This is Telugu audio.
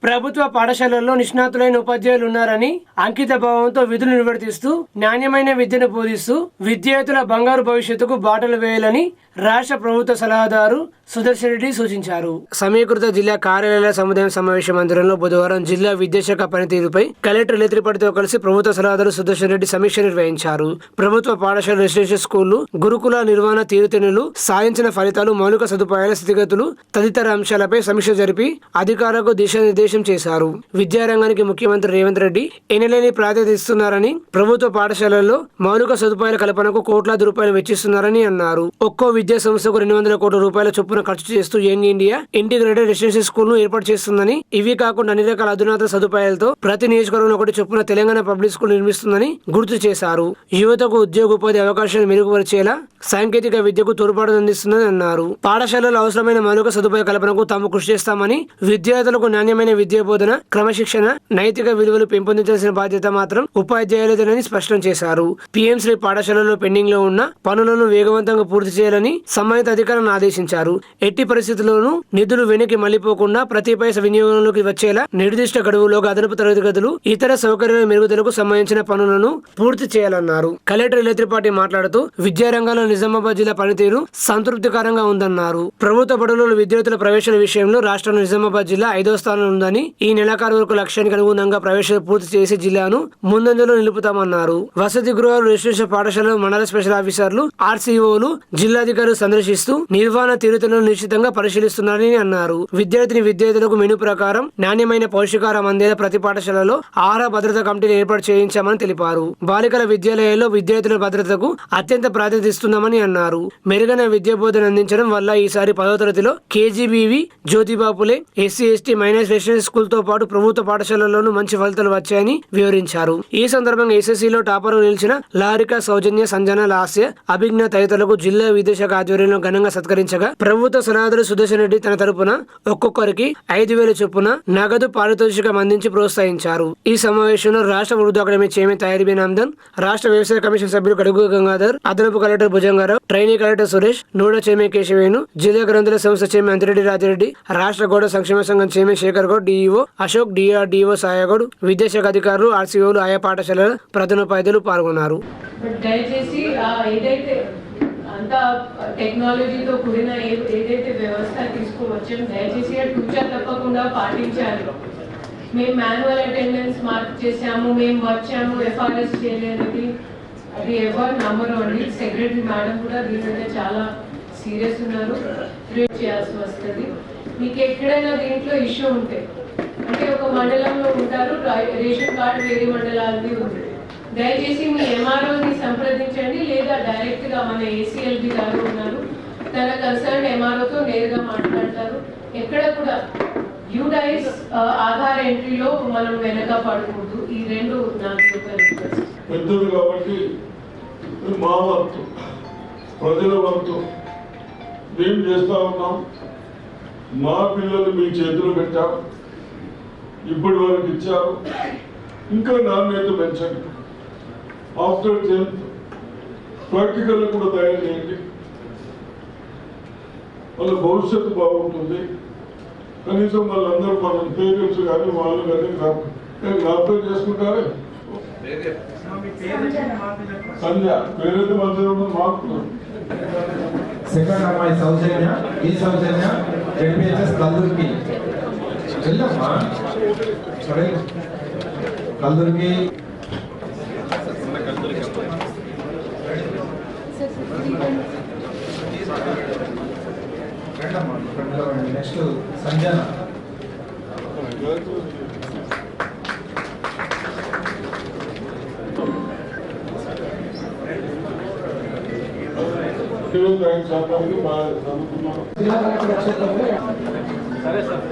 ప్రభుత్వ పాఠశాలల్లో నిష్ణాతులైన ఉపాధ్యాయులు ఉన్నారని అంకిత భావంతో విధులు నిర్వర్తిస్తూ నాణ్యమైన విద్యను బోధిస్తూ విద్యార్థుల బంగారు భవిష్యత్తుకు బాటలు వేయాలని రాష్ట్ర ప్రభుత్వ సలహాదారు సుదర్శన్ రెడ్డి సూచించారు. సమీకృత జిల్లా కార్యాలయ సముదాయం సమావేశ మందిరంలో బుధవారం జిల్లా విద్యాశాఖ పనితీరుపై కలెక్టర్ లేత్రిపాటితో కలిసి ప్రభుత్వ సలహాదారు సుదర్శన్ రెడ్డి సమీక్ష నిర్వహించారు. ప్రభుత్వ పాఠశాల రెసిడెన్షియల్ స్కూళ్లు, గురుకుల నిర్వహణ తీరుతెన్నులు, సాధించిన ఫలితాలు, మౌలిక సదుపాయాల స్థితిగతులు తదితర అంశాలపై సమీక్ష జరిపి అధికారులకు దిశానిర్దేశం చేశారు. విద్యారంగానికి ముఖ్యమంత్రి రేవంత్ రెడ్డి ఎనలేని ప్రాధాన్యత ఇస్తున్నారని, ప్రభుత్వ పాఠశాలల్లో మౌలిక సదుపాయాల కల్పనకు కోట్లాది రూపాయలు వెచ్చిస్తున్నారని అన్నారు. ఒక్కో విద్యా సంస్థకు 200 కోట్ల రూపాయల చొప్పున ఖర్చు చేస్తూ young India integrated residential school ను ఏర్పాటు చేస్తుందని, ఇవి కాకుండా అన్ని రకాల అధునాతన సదుపాయాలతో ప్రతి నియోజకవర్గంలో ఒకటి చొప్పున తెలంగాణ పబ్లిక్ స్కూల్ నిర్మిస్తుందని గుర్తు చేశారు. యువతకు ఉద్యోగోపాధి అవకాశాలు మెరుగుపరిచేలా సాంకేతిక విద్యకు తోడ్పాటు అందిస్తుందని అన్నారు. పాఠశాలలో అవసరమైన మౌలిక సదుపాయ కల్పనకు తాము కృషి చేస్తామని, విద్యార్థులకు నాణ్యమైన విద్యా బోధన, క్రమశిక్షణ, నైతిక విలువలు పెంపొందించాల్సిన బాధ్యత మాత్రం ఉపాధ్యాయులదేనని స్పష్టం చేశారు. పీఎంశ్రీ పాఠశాలలో పెండింగ్ లో ఉన్న పనులను వేగవంతంగా పూర్తి చేయాలని సంబంధిత అధికారులను ఆదేశించారు. ఎట్టి పరిస్థితుల్లోనూ నిధులు వెనక్కి మళ్లిపోకుండా ప్రతి పైసా వినియోగంలోకి వచ్చేలా నిర్దిష్ట గడువులోగా అదనపు తరగతి గదులు, ఇతర సౌకర్యాల మెరుగుదలకు సంబంధించిన పనులను పూర్తి చేయాలన్నారు. కలెక్టర్ లేత్రిపాటి మాట్లాడుతూ విద్యారంగంలో నిజామాబాద్ జిల్లా పనితీరు సంతృప్తికరంగా ఉందన్నారు. ప్రభుత్వ బడులలో విద్యార్థుల ప్రవేశాల విషయంలో రాష్ట్రంలో నిజామాబాద్ జిల్లా 5వ స్థానంలో ఉందని, ఈ నెలాఖరు వరకు లక్ష్యానికి అనుగుణంగా ప్రవేశాలు పూర్తి చేసి జిల్లాను ముందంజలో నిలుపుతామన్నారు. వసతి గృహాలు, రెసిడెన్షియల్ పాఠశాలలు, మండల స్పెషల్ ఆఫీసర్లు, ఆర్సీఓలు జిల్లాధికారులు సందర్శిస్తూ నిర్వహణ తీరుతెన్నులను నిశ్చితంగా పరిశీలిస్తున్నారని అన్నారు. విద్యార్థులకు మెను ప్రకారం నాణ్యమైన పౌష్టికాహారం అందేలా ప్రతి పాఠశాలలో ఆహార భద్రతా కమిటీలు ఏర్పాటు చేయించామని తెలిపారు. బాలికల విద్యాలయాల్లో విద్యార్థుల భద్రతకు అత్యంత ప్రాధాన్యత ఇస్తున్నామని అన్నారు. మెరుగైన విద్యా బోధన అందించడం వల్ల ఈసారి 10వ తరగతిలో KGBV, Jyotiba Phule, SC, ST minus residential school తో పాటు ప్రభుత్వ పాఠశాలల్లోనూ మంచి ఫలితాలు వచ్చాయని వివరించారు. ఈ సందర్భంగా ఎస్ఎస్సీలో టాపర్ నిలిచిన లారిక, సౌజన్య, సంజన, లాస్య, అభిజ్ఞ తదితరులకు జిల్లా విద్యాశాఖ ఆధ్వర్యంలో ఘనంగా సత్కరించగా ప్రభుత్వ సలహాదారు సుదర్శన్ రెడ్డి తన తరపున ఒక్కొక్కరికి 5,000 చొప్పున నగదు పారితోషికం అందించి ప్రోత్సహించారు. ఈ సమావేశంలో రాష్ట్ర ఉర్దూ అకాడమీ చైర్మన్ తయారీబేన్ ఆమ్దన్, రాష్ట్ర వ్యవసాయ కమిషన్ సభ్యులు గడుగు గంగాధర్, అదనపు collector Bhujangarao, trainee collector Suresh, NUDA chairman Keshavenu, జిల్లా గ్రంథాల సంస్థ చైర్మన్ అంతిరెడ్డి రాజిరెడ్డి, రాష్ట్ర గౌడ సంక్షేమ సంఘం chairman Shekhar Goud, DEO Ashok, DRDO Saigoud, విద్యాశాఖ అధికారులు, ఆర్సీఓలు, ఆయా పాఠశాలల ప్రధానోపాధ్యాయులు పాల్గొన్నారు. అంతా టెక్నాలజీతో కూడిన ఏదైతే వ్యవస్థ తీసుకువచ్చాం దయచేసి టూచా తప్పకుండా పాటించాలి. మేము మాన్యువల్ అటెండెన్స్ మార్క్ చేసాము, మేము వచ్చాము, ఎఫ్ఆర్ఎస్ చేయలేనిది అది ఎవరు నమ్మరు అండి. సెక్రటరీ మేడం కూడా దీని మీద చాలా సీరియస్ ఉన్నారు. ట్రీట్ చేయాల్సి వస్తుంది. మీకు ఎక్కడైనా దీంట్లో ఇష్యూ ఉంటే, అంటే ఒక మండలంలో ఉంటారు, రేషన్ కార్డు వేరే మండలాలది ఉంది, దయచేసి మీ ఎంఆర్ఓని సంప్రదించండి, లేదా డైరెక్ట్ గా మన ఏసీఎల్బి గారు ఉన్నారు, తన కన్సర్న్ ఎంఆర్ఓతో నేరుగా మాట్లాడతారు. ఎక్కడ కూడా యూడైస్ ఆధార్ ఎంట్రీలో మనం వెనక పడకూడదు. ఈ రెండు నాకు ఒక రిక్వెస్ట్. పెద్దది కాబట్టి మా వంతు, ప్రజల వంతు మేము చేస్తా ఉన్నాం. మా పిల్లలు మీ చేతులు పెట్టారు, ఇప్పటి వరకు ఇచ్చారు, ఇంకా నాణ్యత పెంచండి. ఆఫ్టర్ 10th ప్రాక్టికల్ కూడా తయారు చేయండి. వాళ్ళ భవిష్యత్తు బాగుంటుంది. కనీసం వాళ్ళందరూ మన పేరెంట్స్ కానీ వాళ్ళు కానీ జ్ఞాపకం చేసుకుంటారే. సంధ్య పేరైతే మంచిగా ఉంటుంది. మాకు సెకండ్ అమ్మాయి సౌజన్య, ఈ సౌజన్య జడ్పిహెచ్ఎస్ కల్లూరికి వెళ్ళమ్మా, కల్లూరికి నెక్స్ట్ సంజన బాగా చదువుకున్నాం. జిల్లా కలెక్టర్ క్షేత్రంలో సరే సార్.